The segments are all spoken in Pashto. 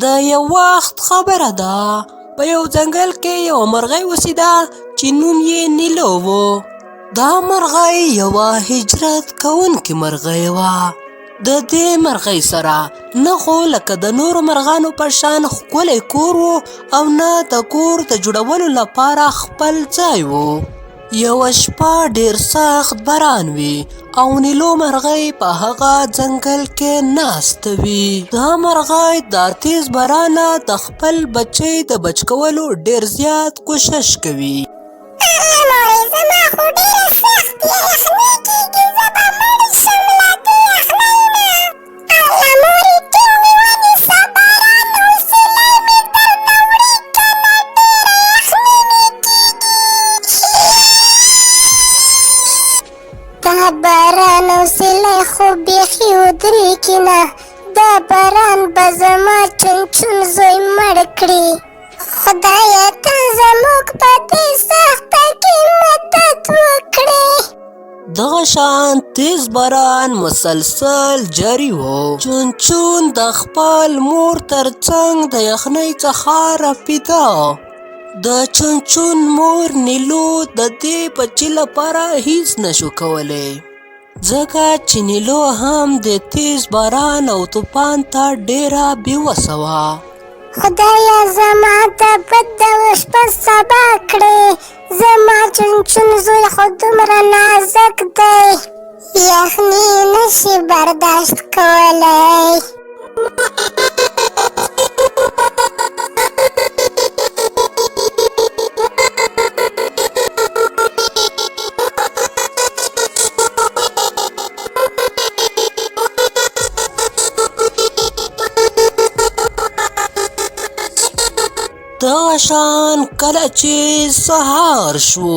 د یو وخت خبره ده، په یو ځنګل کې یوه مرغۍ اوسېده چې نوم یې نیلو و. دا مرغۍ یوه هجرت کوونکې مرغۍ وه. د دې مرغۍ سره نه خو لکه د نورو مرغانو په شان ښکلی کور و او نه د کور د جوړولو لپاره خپل ځای و. یوه شپه ډېر سخت باران وي او نیلو مرغۍ په هغه ځنګل کې ناسته وي. دا مرغۍ د تیز باران نه د خپل بچی د بچ کولو ډېر زیات کوشش کوي. زما خو ډېره سخت یخني کېږي، زه به مړ شم له دې یخنۍ نه. الله مورې ټینګ مې ونیسه، باران حوصلې مې درنه وړي که نه، ډېره یخني مې کېږي. دا باران حوصلې خو بیخي ودرېږي نه، دا باران به زما چونچون زوی مړ کړي. خدایه ته زموږ په دې سخته کې مدد وکړې. دغه شان تیز باران مسلسل جاری و. چونچون د خپل مور تر څنګ د یخنۍ څخه رپېده. د چونچون مور نیلو د دې بچي لپاره هیڅ نشو کولی، ځکه چې نیلو هم د تیز باران او طوفان ته ډېره بېوسه وه. خدایه زما د بد د شپه سبا کړې، زما چونچون زوی خو دومره نازک دی، یخني نشي برداشت کولی. دغه شان کله چې سهار شو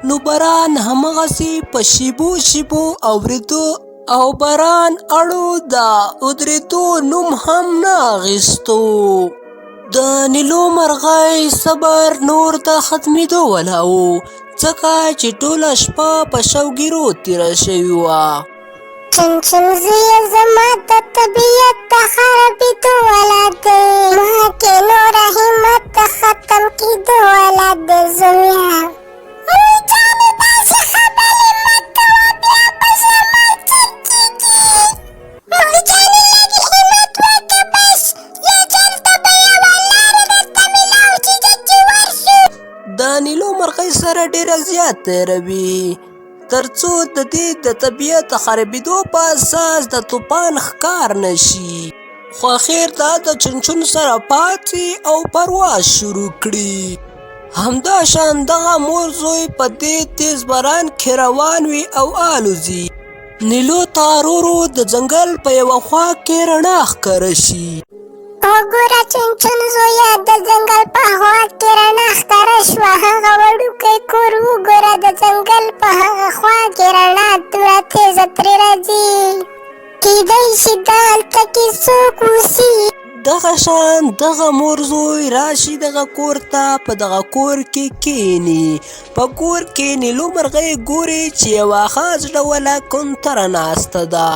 نو باران همغسې په شیبو شیبو اورېدو او باران اړو د ودرېدو نوم هم نه اخیستو. د نیلو مرغۍ صبر نور د ختمېدو ولا و، ځکه چې ټوله شپه په شوګیرو تېره شوې وه. چونچون زویه زما د طبیعت د خرابېدو والا دی، ما کې نوره همت د ختم کېدو والا دی. زویه مور جانې داسې خبرې مه کوه، بیا به زما څه کېږي. مور جانې لږ همت وکړه، بس یو ځل ته به یوه لاره درته میلاو شي چې ورشو. د نیلو مرغۍ سره ډېره زیات تېروي، تر څو د دې د طبیعت د خرابېدو په اساس د طوفان ښکار نشي. خو اخر دا د چونچون سره پاتې او پرواز شروع کړي. همداشان دغه مور زوی په دې تیز باران کې روان وي او الوزي. نیلو ته ورو ورو د ځنګل په یوه خوا کې رڼا ښکاره شي. وګوره چونچون زویه، د ځنګل په خوا کې رڼا ښکاره شوه، هغه وړوکی کور وګوره، د ځنګل په هغه خوا کې رڼا توره تیزه ترې راځي، کیدای شي دلته کې څوک اوسي. دغه شان دغه مور زوی راشي دغه کور ته، په دغه کور کې کیني. په کور کې نیلو مرغۍ ګوري چې یوه خاص ډوله کونتره ناسته ده.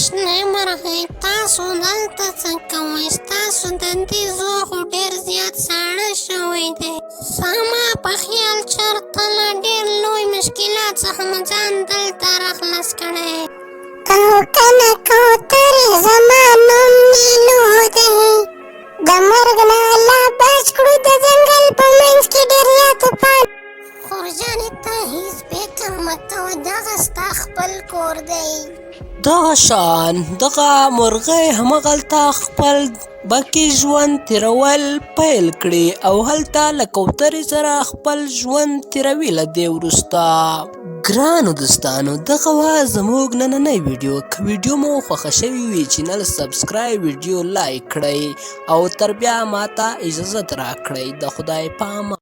شنې مرغۍ، تاسو دلته څه کوئ؟ ستاسو دندې زور خو ډېر زیات ساړه شوی دی. زما په خیال چېرته له ډېر لوی مشکلات څخه مو ځان دلته راخلاص کړی. او کنه کوترې، زما نوم نیلو دی، د مرګ نه الله بچ کړو، د ځنګل په منځ کې ډېر زیات طوفان. خور جانې ته هېڅ فکر مه کوه، دغه ستا خپل کور دی. دغه شان دغه مرغۍ همغلته خپل باقي ژوند تېرول پیل کړي او هلته له کوترې سره خپل ژوند تېروي. له دې وروسته ګرانو دوستانو، دغه وه زموږ نننۍ ویډیو. که ویډیو مو خوښه شوې وي چینل سبسکرایب، ویډیو لایک کړئ او تر بیا ماته اجازت راکړئ. د خدای په امان.